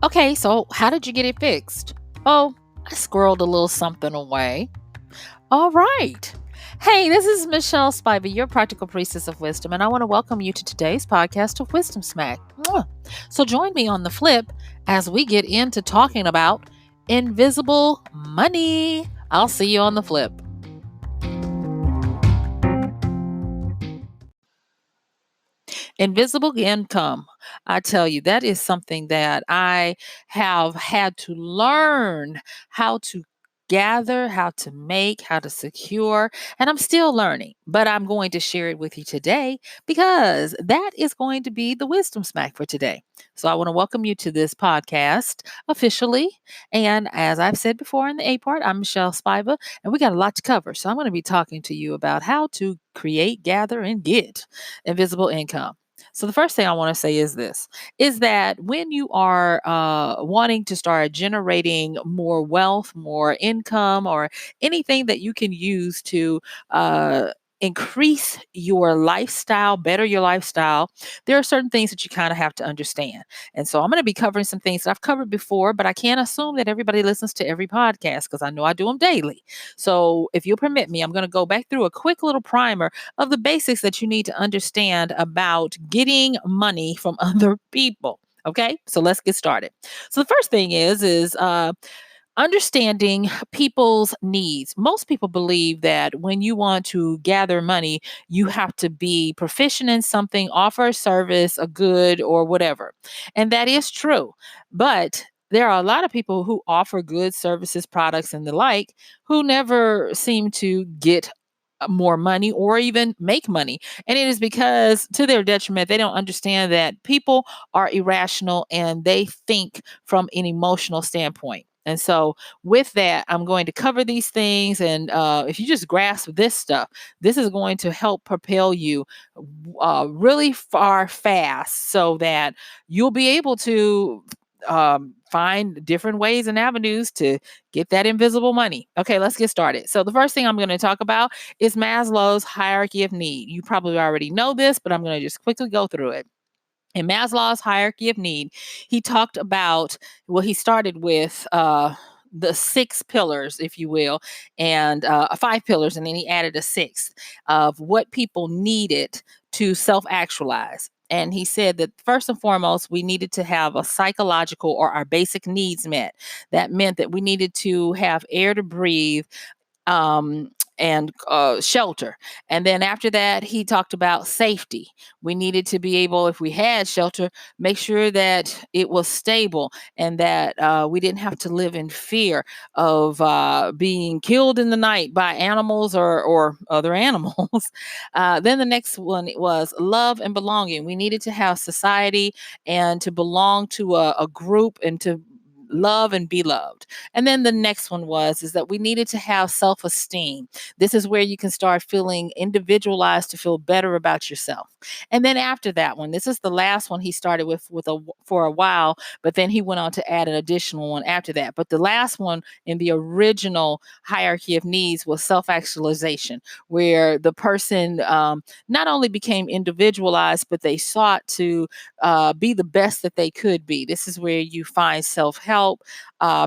Okay, so how did you get it fixed? Oh, I squirreled a little something away. All right. Hey, this is MichelleSpiva, your practical priestess of wisdom, and I want to welcome you to today's podcast of Wisdom Smack. Mwah. So join me on the flip as we get into talking about invisible money. I'll see you on the flip. Invisible income. I tell you, that is something that I have had to learn how to gather, how to make, how to secure, and I'm still learning, but I'm going to share it with you today because that is going to be the wisdom smack for today. So I want to welcome you to this podcast officially. And as I've said before in the A part, I'm Michelle Spiva, and we got a lot to cover. So I'm going to be talking to you about how to create, gather, and get invisible income. So the first thing I want to say is this is that when you are wanting to start generating more wealth, more income, or anything that you can use to increase your lifestyle, better your lifestyle, there are certain things that you kind of have to understand. And so I'm going to be covering some things that I've covered before, but I can't assume that everybody listens to every podcast because I know I do them daily. So if you'll permit me, I'm going to go back through a quick little primer of the basics that you need to understand about getting money from other people. Okay, so let's get started. So the first thing is understanding people's needs. Most people believe that when you want to gather money, you have to be proficient in something, offer a service, a good, or whatever. And that is true. But there are a lot of people who offer goods, services, products, and the like who never seem to get more money or even make money. And it is because, to their detriment, they don't understand that people are irrational and they think from an emotional standpoint. And so, with that, I'm going to cover these things. And if you just grasp this stuff, this is going to help propel you really far fast so that you'll be able to find different ways and avenues to get that invisible money. Okay, let's get started. So, the first thing I'm going to talk about is Maslow's hierarchy of need. You probably already know this, but I'm going to just quickly go through it. In Maslow's hierarchy of need, he talked about, well, he started with the six pillars, if you will, and five pillars, and then he added a sixth of what people needed to self actualize. And he said that first and foremost, we needed to have a psychological or our basic needs met. That meant that we needed to have air to breathe, um, and shelter. And then after that, he talked about safety. We needed to be able, if we had shelter, make sure that it was stable and that we didn't have to live in fear of being killed in the night by animals or other animals. Then the next one was love and belonging. We needed to have society and to belong to a group and to love and be loved. And then the next one was is that we needed to have self-esteem. This is where you can start feeling individualized to feel better about yourself. And then after that one, this is the last one he started with for a while, but then he went on to add an additional one after that. But the last one in the original hierarchy of needs was self-actualization, where the person not only became individualized, but they sought to be the best that they could be. This is where you find self-help,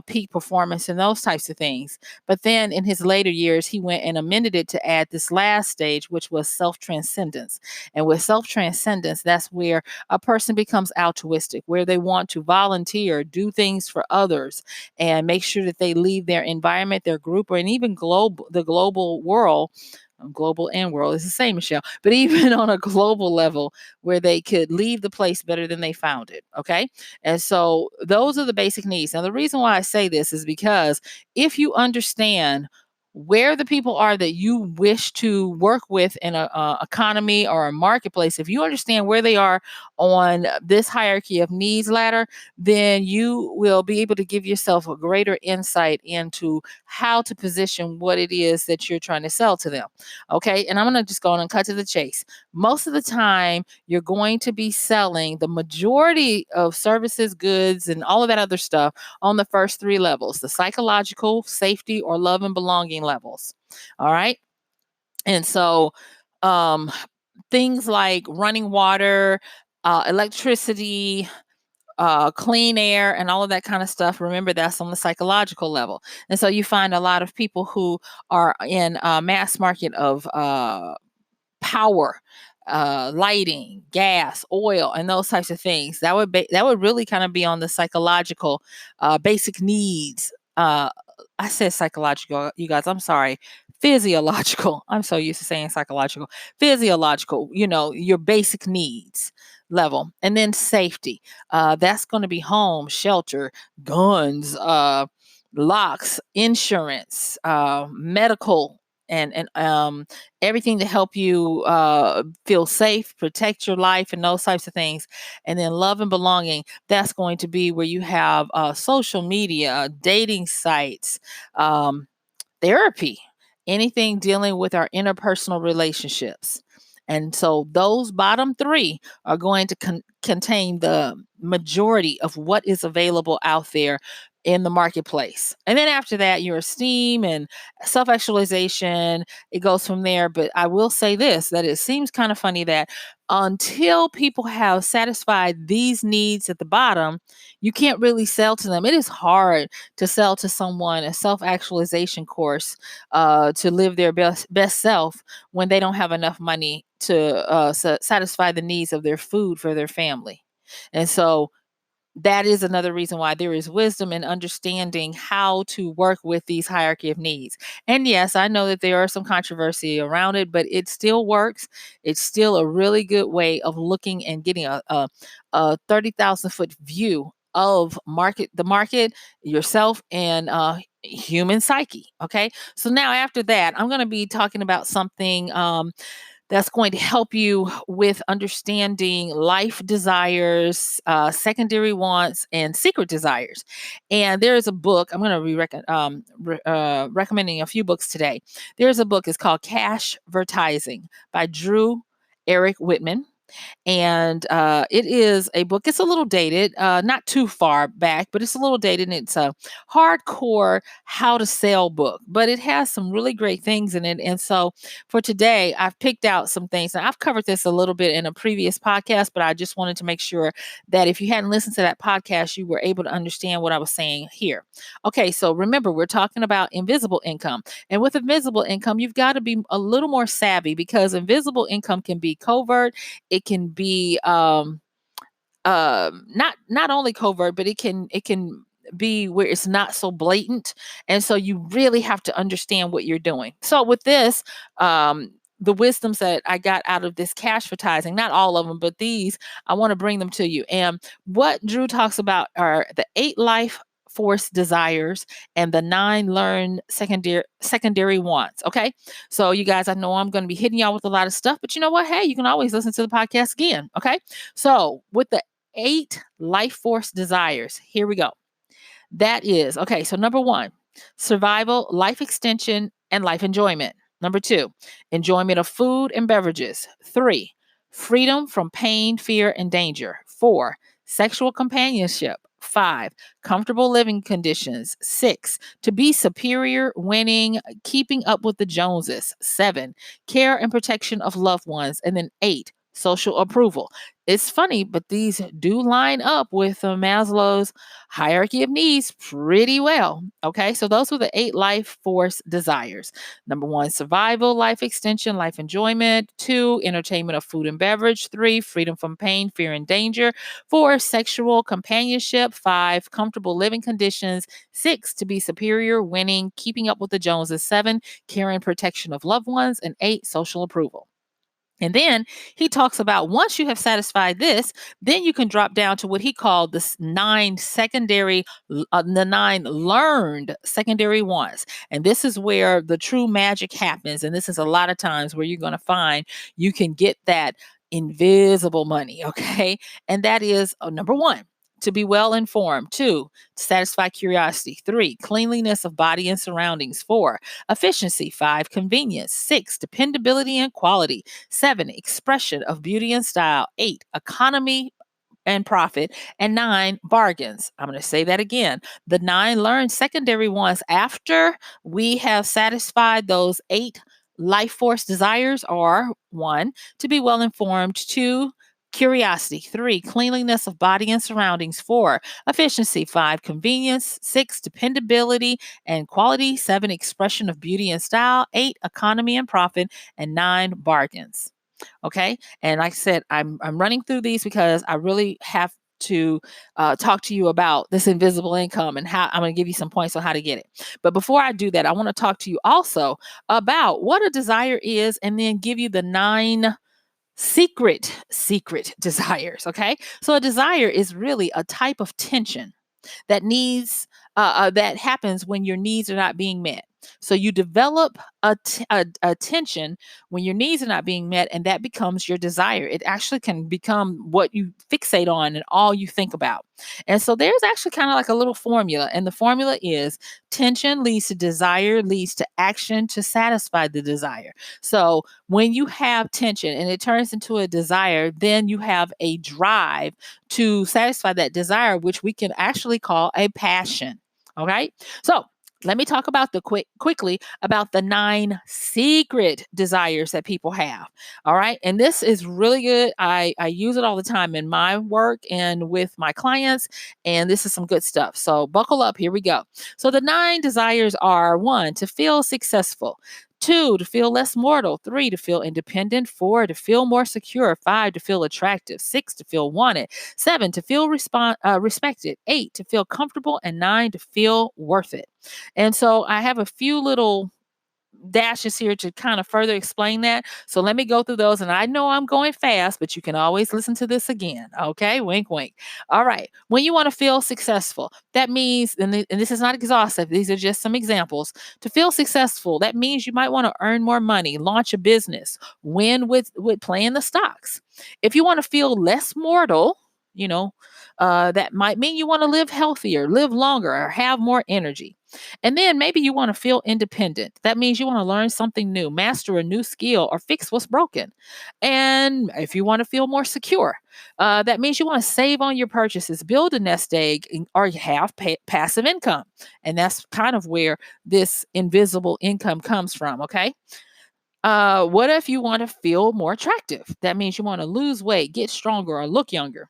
peak performance, and those types of things. But then in his later years, he went and amended it to add this last stage, which was self transcendence. And with self transcendence, that's where a person becomes altruistic, where they want to volunteer, do things for others, and make sure that they leave their environment, their group, or and even the global world. Global and world is the same, Michelle, but even on a global level where they could leave the place better than they found it. Okay. And so those are the basic needs. Now, the reason why I say this is because if you understand where the people are that you wish to work with in a economy or a marketplace, if you understand where they are on this hierarchy of needs ladder, then you will be able to give yourself a greater insight into how to position what it is that you're trying to sell to them. Okay. And I'm going to just go on and cut to the chase. Most of the time, you're going to be selling the majority of services, goods, and all of that other stuff on the first three levels: the psychological, safety, or love and belonging levels. All right. And so, um, things like running water, electricity, clean air, and all of that kind of stuff. Remember, that's on the psychological level. And so you find a lot of people who are in mass market of power, lighting, gas, oil, and those types of things. That would really kind of be on the psychological, basic needs. I said psychological, you guys. I'm sorry. Physiological. I'm so used to saying psychological. Physiological. Your basic needs level, and then safety. That's going to be home, shelter, guns, locks, insurance, medical, and everything to help you feel safe, protect your life, and those types of things. And then love and belonging, that's going to be where you have social media, dating sites, um, therapy, anything dealing with our interpersonal relationships. And so those bottom three are going to contain the majority of what is available out there in the marketplace. And then after that, your esteem and self actualization, it goes from there. But I will say this, that it seems kind of funny that until people have satisfied these needs at the bottom, you can't really sell to them. It is hard to sell to someone a self actualization course to live their best self when they don't have enough money to satisfy the needs of their food for their family. And so that is another reason why there is wisdom in understanding how to work with these hierarchy of needs. And yes, I know that there are some controversy around it, but it still works. It's still a really good way of looking and getting a 30,000-foot view of the market, yourself, and human psyche. Okay. So now after that, I'm going to be talking about something that's going to help you with understanding life desires, secondary wants, and secret desires. And there is a book, I'm going to recommending a few books today. There's a book, it's called Cash Vertising by Drew Eric Whitman. And it is a book. It's a little dated, not too far back, but it's a little dated. And it's a hardcore how to sell book, but it has some really great things in it. And so for today, I've picked out some things. Now, I've covered this a little bit in a previous podcast, but I just wanted to make sure that if you hadn't listened to that podcast, you were able to understand what I was saying here. Okay, so remember, we're talking about invisible income. And with invisible income, you've got to be a little more savvy, because invisible income can be covert. It can be not only covert, but it can be where it's not so blatant. And so you really have to understand what you're doing. So with this, the wisdoms that I got out of this cash advertising, not all of them, but these, I want to bring them to you. And what Drew talks about are the 8 life force desires and the 9 learned secondary wants. Okay. So you guys, I know I'm going to be hitting y'all with a lot of stuff, but you know what? Hey, you can always listen to the podcast again. Okay. So with the 8 life force desires, here we go. That is, okay, so number 1, survival, life extension, and life enjoyment. Number 2, enjoyment of food and beverages. 3, freedom from pain, fear, and danger. 4, sexual companionship. 5, comfortable living conditions. 6, to be superior, winning, keeping up with the Joneses. 7, care and protection of loved ones. And then 8, social approval. It's funny, but these do line up with Maslow's hierarchy of needs pretty well. Okay, so those were the 8 life force desires. Number 1, survival, life extension, life enjoyment. 2, entertainment of food and beverage. 3, freedom from pain, fear, and danger. 4, sexual companionship. 5, comfortable living conditions. 6, to be superior, winning, keeping up with the Joneses. 7, care and protection of loved ones. And 8, social approval. And then he talks about once you have satisfied this, then you can drop down to what he called the 9 the 9 learned secondary wants. And this is where the true magic happens. And this is a lot of times where you're going to find you can get that invisible money. Okay. And that is number 1, to be well informed. 2, to satisfy curiosity. 3, cleanliness of body and surroundings. 4, efficiency. 5, convenience. 6, dependability and quality. 7, expression of beauty and style. 8, economy and profit. And 9, bargains. I'm going to say that again. The 9 learned secondary ones after we have satisfied those 8 life force desires are: 1, to be well informed. 2, curiosity. 3, cleanliness of body and surroundings. 4, efficiency. 5, convenience. 6, dependability and quality. 7, expression of beauty and style. 8, economy and profit. And 9, bargains. Okay. And like I said, I'm running through these because I really have to talk to you about this invisible income and how I'm going to give you some points on how to get it. But before I do that, I want to talk to you also about what a desire is and then give you the 9 secret desires. Okay. So a desire is really a type of tension that happens when your needs are not being met. So you develop a tension when your needs are not being met, and that becomes your desire. It actually can become what you fixate on and all you think about. And so there's actually kind of like a little formula, and the formula is tension leads to desire, leads to action to satisfy the desire. So when you have tension and it turns into a desire, then you have a drive to satisfy that desire, which we can actually call a passion. Okay. So let me talk about quickly about the 9 secret desires that people have. All right. And this is really good. I use it all the time in my work and with my clients. And this is some good stuff. So buckle up. Here we go. So the 9 desires are: 1, to feel successful. 2, to feel less mortal. 3, to feel independent. 4, to feel more secure. 5, to feel attractive. 6, to feel wanted. 7, to feel respected. 8, to feel comfortable. And 9, to feel worth it. And so I have a few little dashes here to kind of further explain that. So let me go through those. And I know I'm going fast, but you can always listen to this again. Okay. Wink, wink. All right. When you want to feel successful, that means, and this is not exhaustive, these are just some examples. To feel successful, that means you might want to earn more money, launch a business, win with playing the stocks. If you want to feel less mortal, you know, that might mean you want to live healthier, live longer, or have more energy. And then maybe you want to feel independent. That means you want to learn something new, master a new skill, or fix what's broken. And if you want to feel more secure, that means you want to save on your purchases, build a nest egg, or you have passive income. And that's kind of where this invisible income comes from. Okay. What if you want to feel more attractive? That means you want to lose weight, get stronger, or look younger.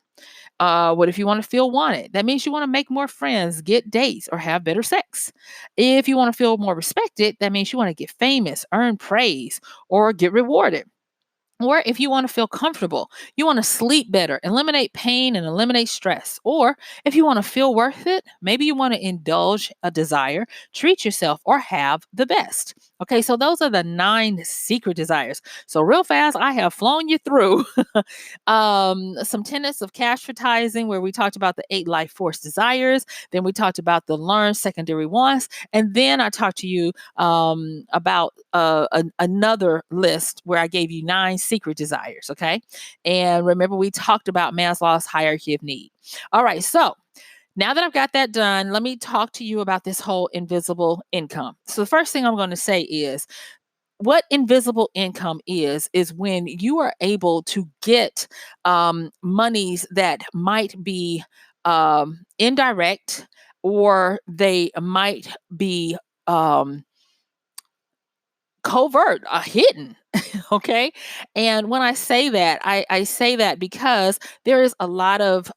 What if you want to feel wanted? That means you want to make more friends, get dates, or have better sex. If you want to feel more respected, that means you want to get famous, earn praise, or get rewarded. Or if you want to feel comfortable, you want to sleep better, eliminate pain, and eliminate stress. Or if you want to feel worth it, maybe you want to indulge a desire, treat yourself, or have the best. Okay, so those are the 9 secret desires. So, real fast, I have flown you through some tenets of cash advertising, where we talked about the 8 life force desires. Then we talked about the learned secondary wants. And then I talked to you about another list where I gave you 9 secret desires. Okay. And remember, we talked about Maslow's hierarchy of need. All right. So now that I've got that done, let me talk to you about this whole invisible income. So the first thing I'm going to say is, what invisible income is when you are able to get monies that might be indirect, or they might be um, covert, hidden. Okay. And when I say that, I say that because there is a lot of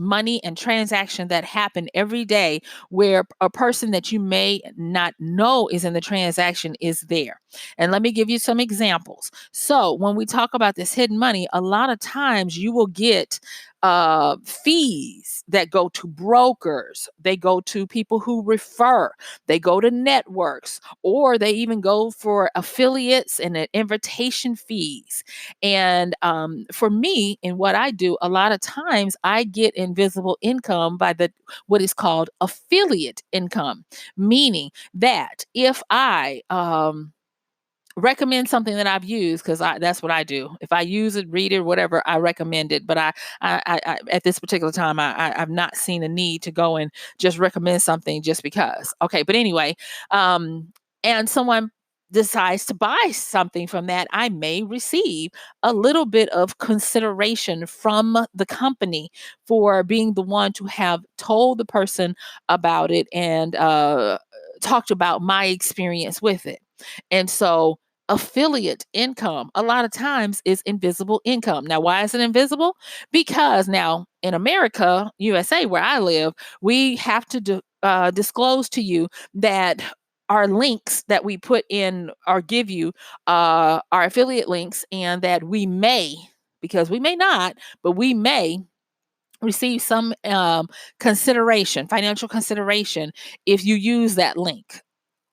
money and transaction that happen every day where a person that you may not know is in the transaction is there. And let me give you some examples. So when we talk about this hidden money, a lot of times you will get fees that go to brokers, they go to people who refer, they go to networks, or they even go for affiliates and invitation fees. And for me, in what I do, a lot of times I get invisible income by the what is called affiliate income, meaning that if I recommend something that I've used, because that's what I do. If I use it, read it, whatever, I recommend it. But I at this particular time, I've not seen a need to go and just recommend something just because. Okay, but anyway, and someone decides to buy something from that, I may receive a little bit of consideration from the company for being the one to have told the person about it and talked about my experience with it. And so affiliate income a lot of times is invisible income. Now, why is it invisible? Because now in America, USA, where I live, we have to disclose to you that our links that we put in or give you are affiliate links, and that we may, because we may not, but we may receive some consideration, financial consideration, if you use that link.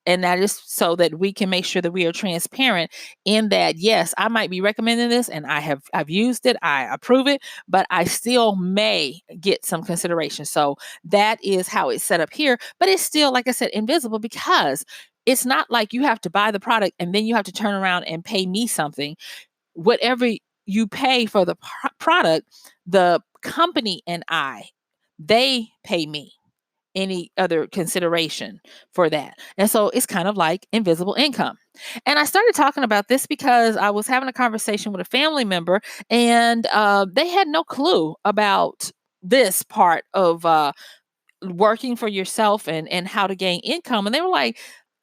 And that is so that we can make sure that we are transparent in that, yes, I might be recommending this and I've used it, I approve it, but I still may get some consideration. So that is how it's set up here. But it's still, like I said, invisible, because it's not like you have to buy the product and then you have to turn around and pay me something. Whatever you pay for the product, the company and they pay me any other consideration for that. And so it's kind of like invisible income. And I started talking about this because I was having a conversation with a family member, and they had no clue about this part of working for yourself and how to gain income. And they were like,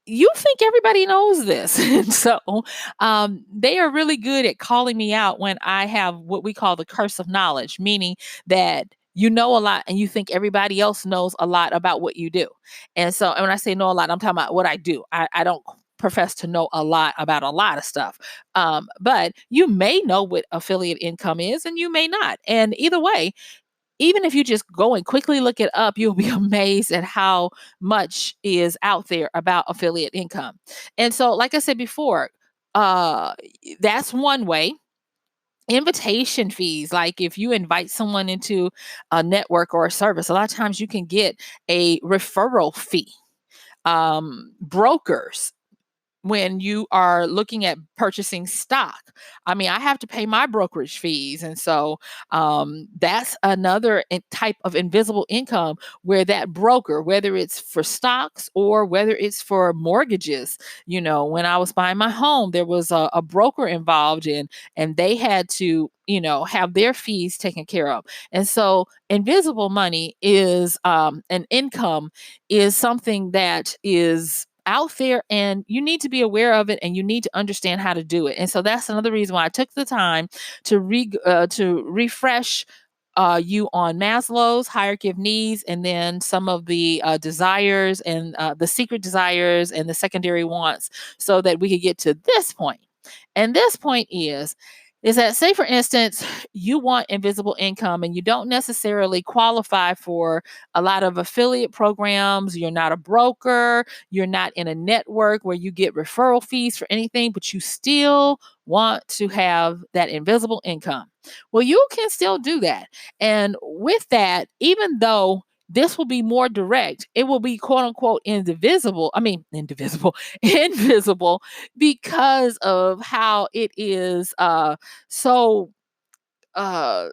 you think everybody knows this. And so they are really good at calling me out when I have what we call the curse of knowledge, meaning that you know a lot and you think everybody else knows a lot about what you do. And so, and when I say know a lot, I'm talking about what I do. I don't profess to know a lot about a lot of stuff. But you may know what affiliate income is and you may not. And either way, even if you just go and quickly look it up, you'll be amazed at how much is out there about affiliate income. And so, like I said before, uh, that's one way. Invitation fees, like if you invite someone into a network or a service, a lot of times you can get a referral fee. Brokers, when you are looking at purchasing stock. I mean, I have to pay my brokerage fees. And so that's another type of invisible income, where that broker, whether it's for stocks or whether it's for mortgages, when I was buying my home, there was a broker involved in, and they had to, have their fees taken care of. And so invisible money is an income, is something that is out there, and you need to be aware of it and you need to understand how to do it. And so that's another reason why I took the time to refresh you on Maslow's hierarchy of needs, and then some of the desires, and the secret desires and the secondary wants, so that we could get to this point. And this point is that, say for instance, you want invisible income and you don't necessarily qualify for a lot of affiliate programs. You're not a broker, you're not in a network where you get referral fees for anything, but you still want to have that invisible income. Well, you can still do that. And with that, even though this will be more direct, it will be quote unquote indivisible, invisible, because of how it is so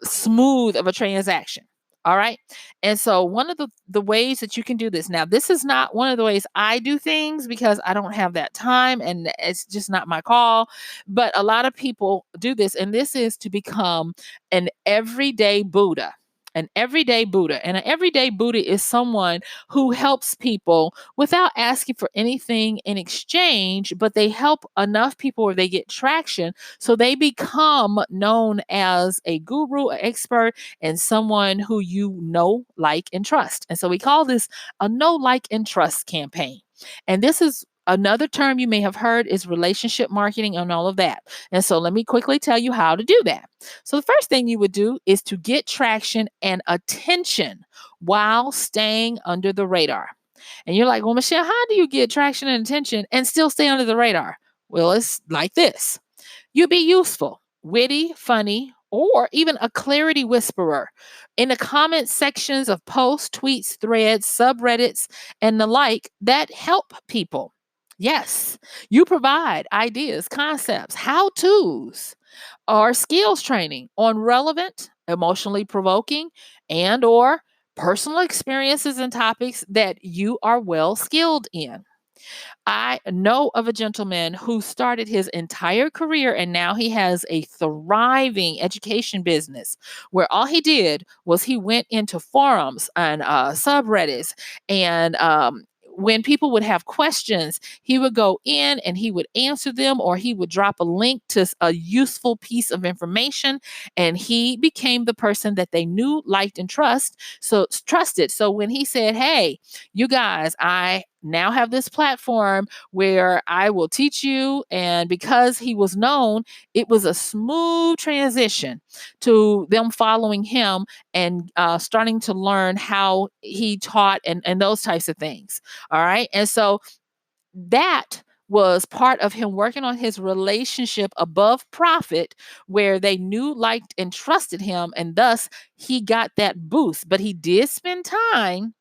smooth of a transaction. All right. And so one of the ways that you can do this, now this is not one of the ways I do things, because I don't have that time and it's just not my call. But a lot of people do this, and this is to become an everyday Buddha. An everyday Buddha. And an everyday Buddha is someone who helps people without asking for anything in exchange, but they help enough people where they get traction, so they become known as a guru, an expert, and someone who you know, like, and trust. And so we call this a know, like, and trust campaign. And this is another term you may have heard, is relationship marketing and all of that. And so let me quickly tell you how to do that. So the first thing you would do is to get traction and attention while staying under the radar. And you're like, well, Michelle, how do you get traction and attention and still stay under the radar? Well, it's like this. You be useful, witty, funny, or even a clarity whisperer in the comment sections of posts, tweets, threads, subreddits, and the like that help people. Yes, you provide ideas, concepts, how to's, or skills training on relevant, emotionally provoking, and or personal experiences and topics that you are well skilled in. I know of a gentleman who started his entire career, and now he has a thriving education business, where all he did was he went into forums and subreddits and when people would have questions, he would go in and he would answer them, or he would drop a link to a useful piece of information, and he became the person that they knew, liked, and trusted. So when he said, "Hey, you guys, I now have this platform where I will teach you," and because he was known, it was a smooth transition to them following him and starting to learn how he taught and those types of things. All right. And so that was part of him working on his relationship above profit, where they knew, liked, and trusted him. And thus he got that boost. But he did spend time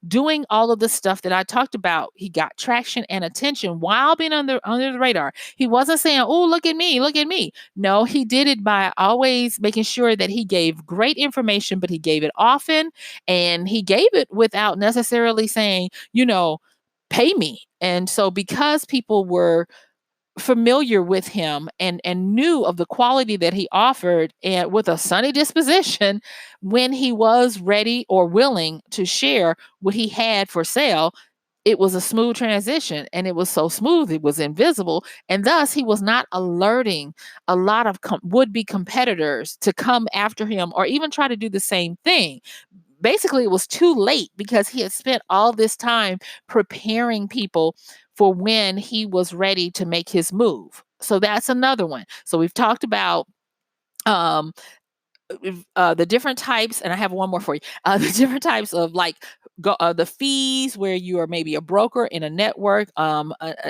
doing all of the stuff that I talked about. He got traction and attention while being under the radar. He wasn't saying, "Oh, look at me, look at me." No, he did it by always making sure that he gave great information, but he gave it often, and he gave it without necessarily saying, "Pay me." And so because people were familiar with him and knew of the quality that he offered, and with a sunny disposition, when he was ready or willing to share what he had for sale, it was a smooth transition, and it was so smooth it was invisible, and thus he was not alerting a lot of would-be competitors to come after him or even try to do the same thing. Basically, it was too late because he had spent all this time preparing people for when he was ready to make his move. So that's another one. So we've talked about um the different types, and I have one more for you. The different types of, like, the fees, where you are maybe a broker in a network, a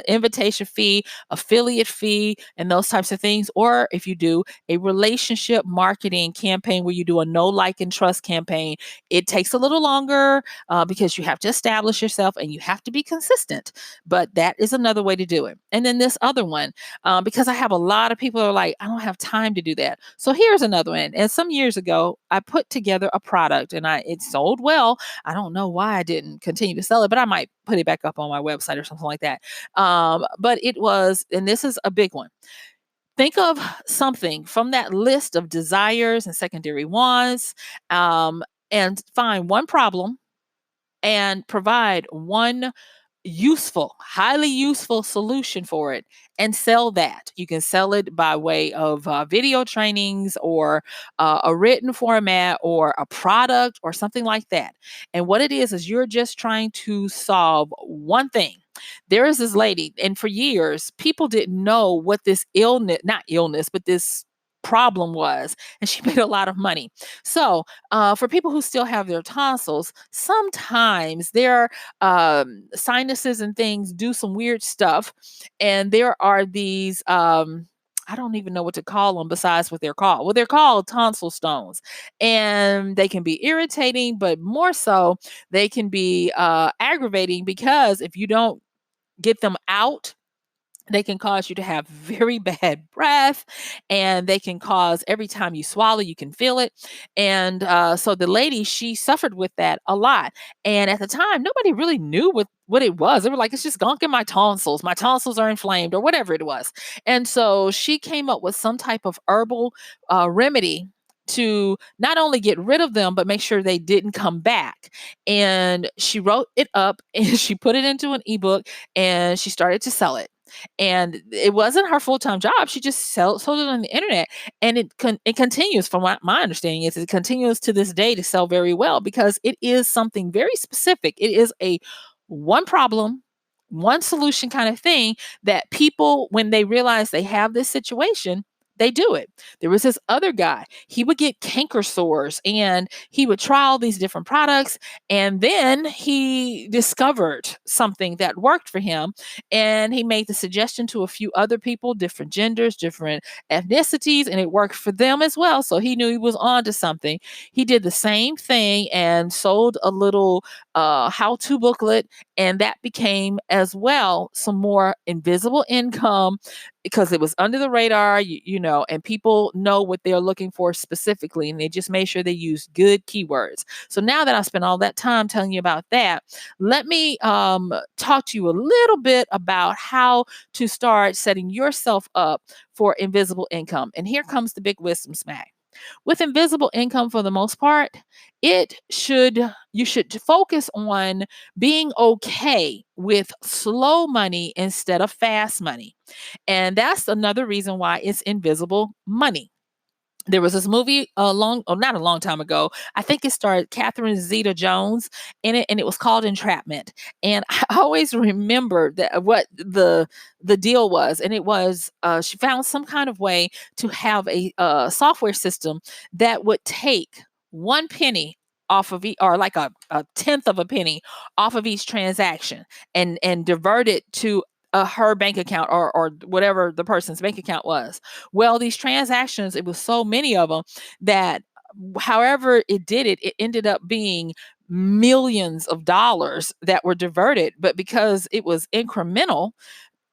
invitation fee, affiliate fee, and those types of things. Or if you do a relationship marketing campaign where you do a know, like, and trust campaign, it takes a little longer because you have to establish yourself and you have to be consistent. But that is another way to do it. And then this other one, because I have a lot of people who are like, "I don't have time to do that." So here's another one. And some years ago, I put together a product, and it sold well. I don't know why I didn't continue to sell it, but I might put it back up on my website or something like that. But it was, and this is a big one. Think of something from that list of desires and secondary wants, um, and find one problem and provide one highly useful solution for it, and sell that. You can sell it by way of video trainings, or a written format, or a product, or something like that. And what it is you're just trying to solve one thing. There is this lady, and for years, people didn't know what this illness, not illness, but this problem was, and she made a lot of money. So, for people who still have their tonsils, sometimes their sinuses and things do some weird stuff, and there are these. I don't even know what to call them besides what they're called. Well, they're called tonsil stones, and they can be irritating, but more so, they can be aggravating, because if you don't get them out, they can cause you to have very bad breath, and they can cause, every time you swallow, you can feel it. And so the lady, she suffered with that a lot. And at the time, nobody really knew what it was. They were like, "It's just gunk in my tonsils. My tonsils are inflamed," or whatever it was. And so she came up with some type of herbal remedy to not only get rid of them, but make sure they didn't come back. And she wrote it up and she put it into an ebook, and she started to sell it. And it wasn't her full-time job. She just sold it on the internet, and it continues, from what my understanding is, it continues to this day to sell very well, because it is something very specific. It is a one problem, one solution kind of thing, that people, when they realize they have this situation, they do it. There was this other guy. He would get canker sores, and he would try all these different products, and then he discovered something that worked for him, and he made the suggestion to a few other people, different genders, different ethnicities, and it worked for them as well. So he knew he was on to something. He did the same thing and sold a little how-to booklet, and that became as well some more invisible income, because it was under the radar, and people know what they're looking for specifically, and they just made sure they use good keywords. So now that I spent all that time telling you about that, let me talk to you a little bit about how to start setting yourself up for invisible income. And here comes the big wisdom smack. With invisible income, for the most part, it should you should focus on being okay with slow money instead of fast money. And that's another reason why it's invisible money. There was this movie not a long time ago. I think it starred Catherine Zeta-Jones in it, and it was called Entrapment. And I always remember that what the deal was, and it was she found some kind of way to have a software system that would take 1 penny off of or like a tenth of a penny off of each transaction and divert it to her bank account or whatever the person's bank account was. Well, these transactions, it was so many of them that however it did it, it ended up being millions of dollars that were diverted. But because it was incremental,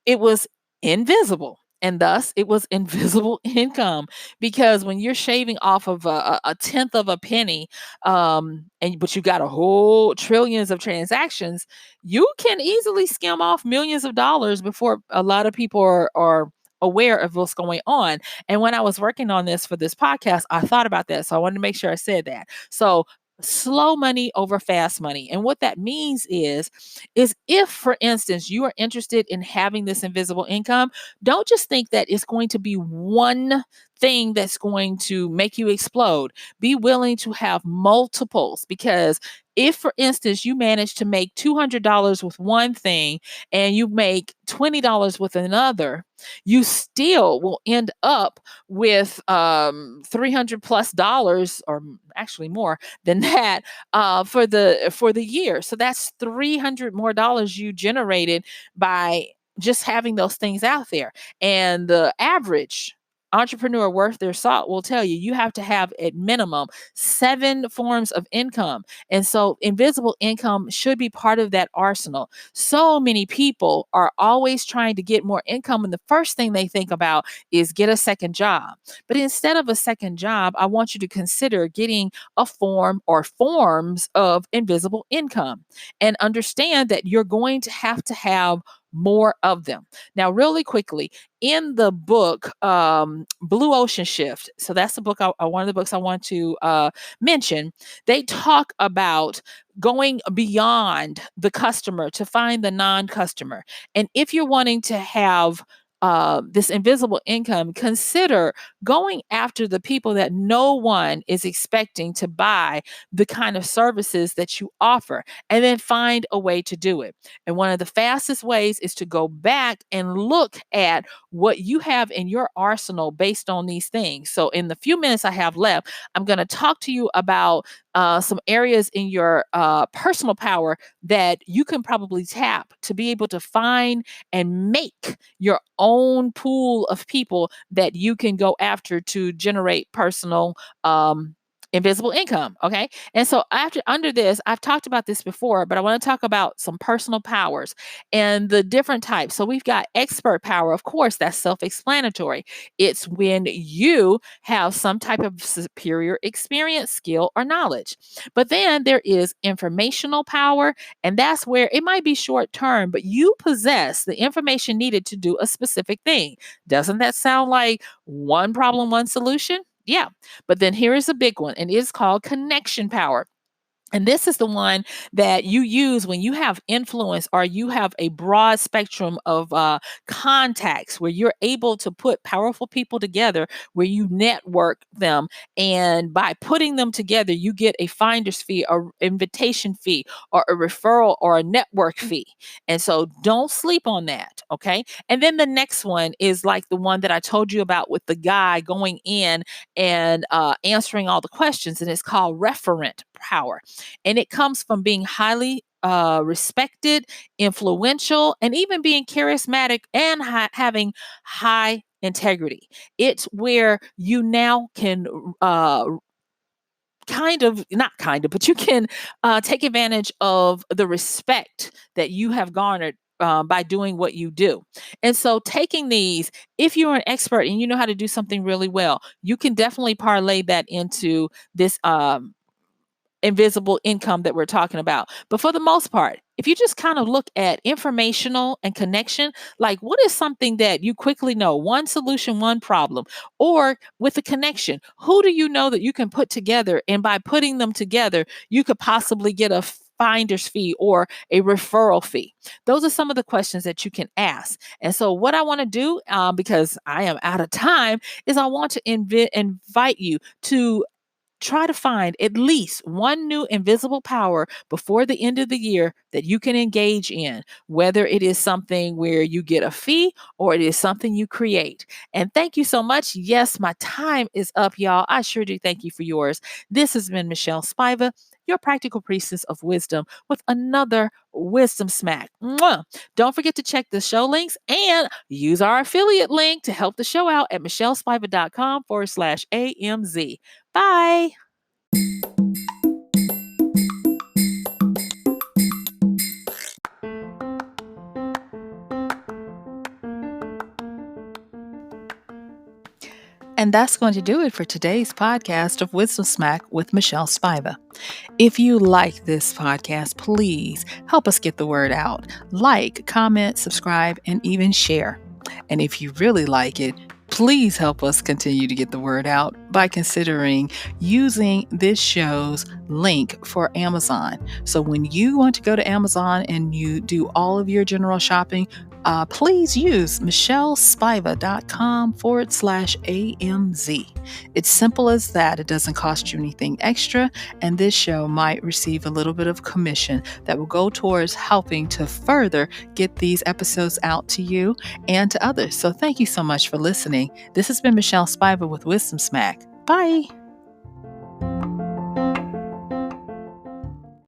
it was invisible. And thus, it was invisible income because when you're shaving off of a tenth of a penny, but you got a whole trillions of transactions, you can easily skim off millions of dollars before a lot of people are aware of what's going on. And when I was working on this for this podcast, I thought about that. So I wanted to make sure I said that. So slow money over fast money. And what that means is if, for instance, you are interested in having this invisible income, don't just think that it's going to be one thing that's going to make you explode. Be willing to have multiples because if, for instance, you manage to make $200 with one thing and you make $20 with another, you still will end up with 300 plus dollars, or actually more than that, for the year. So that's 300 more dollars you generated by just having those things out there. And the average entrepreneur worth their salt will tell you you have to have at minimum 7 forms of income. And so invisible income should be part of that arsenal. So many people are always trying to get more income, and the first thing they think about is get a second job. But instead of a second job, I want you to consider getting a form or forms of invisible income and understand that you're going to have more of them. Now, really quickly, in the book Blue Ocean Shift, so that's the book, one of the books I want to mention, they talk about going beyond the customer to find the non customer. And if you're wanting to have this invisible income, consider going after the people that no one is expecting to buy the kind of services that you offer, and then find a way to do it. And one of the fastest ways is to go back and look at what you have in your arsenal based on these things. So, in the few minutes I have left, I'm going to talk to you about some areas in your personal power that you can probably tap to be able to find and make your own pool of people that you can go after to generate personal invisible income. Okay. And so after under this, I've talked about this before, but I want to talk about some personal powers and the different types. So we've got expert power. Of course, that's self-explanatory. It's when you have some type of superior experience, skill, or knowledge. But then there is informational power, and that's where it might be short term, but you possess the information needed to do a specific thing. Doesn't that sound like one problem, one solution? Yeah. But then here is a big one, and it's called connection power. And this is the one that you use when you have influence or you have a broad spectrum of contacts where you're able to put powerful people together, where you network them. And by putting them together, you get a finder's fee, or invitation fee, or a referral, or a network fee. And so don't sleep on that. Okay. And then the next one is like the one that I told you about with the guy going in and answering all the questions. And it's called referent power. And it comes from being highly respected, influential, and even being charismatic and having high integrity. It's where you now can but you can take advantage of the respect that you have garnered by doing what you do. And so, taking these, if you're an expert and you know how to do something really well, you can definitely parlay that into this invisible income that we're talking about. But for the most part, if you just kind of look at informational and connection, like what is something that you quickly know, one solution, one problem, or with a connection, who do you know that you can put together? And by putting them together, you could possibly get a finder's fee or a referral fee. Those are some of the questions that you can ask. And so, what I want to do, because I am out of time, is I want to invite you to try to find at least one new invisible power before the end of the year that you can engage in, whether it is something where you get a fee or it is something you create. And thank you so much. Yes, my time is up, y'all. I sure do thank you for yours. This has been MichelleSpiva, your practical priestess of wisdom, with another wisdom smack. Mwah. Don't forget to check the show links and use our affiliate link to help the show out at michellespiva.com/AMZ. Bye. And that's going to do it for today's podcast of Wisdom Smack with MichelleSpiva. If you like this podcast, please help us get the word out. Like, comment, subscribe, and even share. And if you really like it, please help us continue to get the word out by considering using this show's link for Amazon. So when you want to go to Amazon and you do all of your general shopping, please use MichelleSpiva.com/AMZ. It's simple as that. It doesn't cost you anything extra, and this show might receive a little bit of commission that will go towards helping to further get these episodes out to you and to others. So thank you so much for listening. This has been MichelleSpiva with Wisdom Smack. Bye.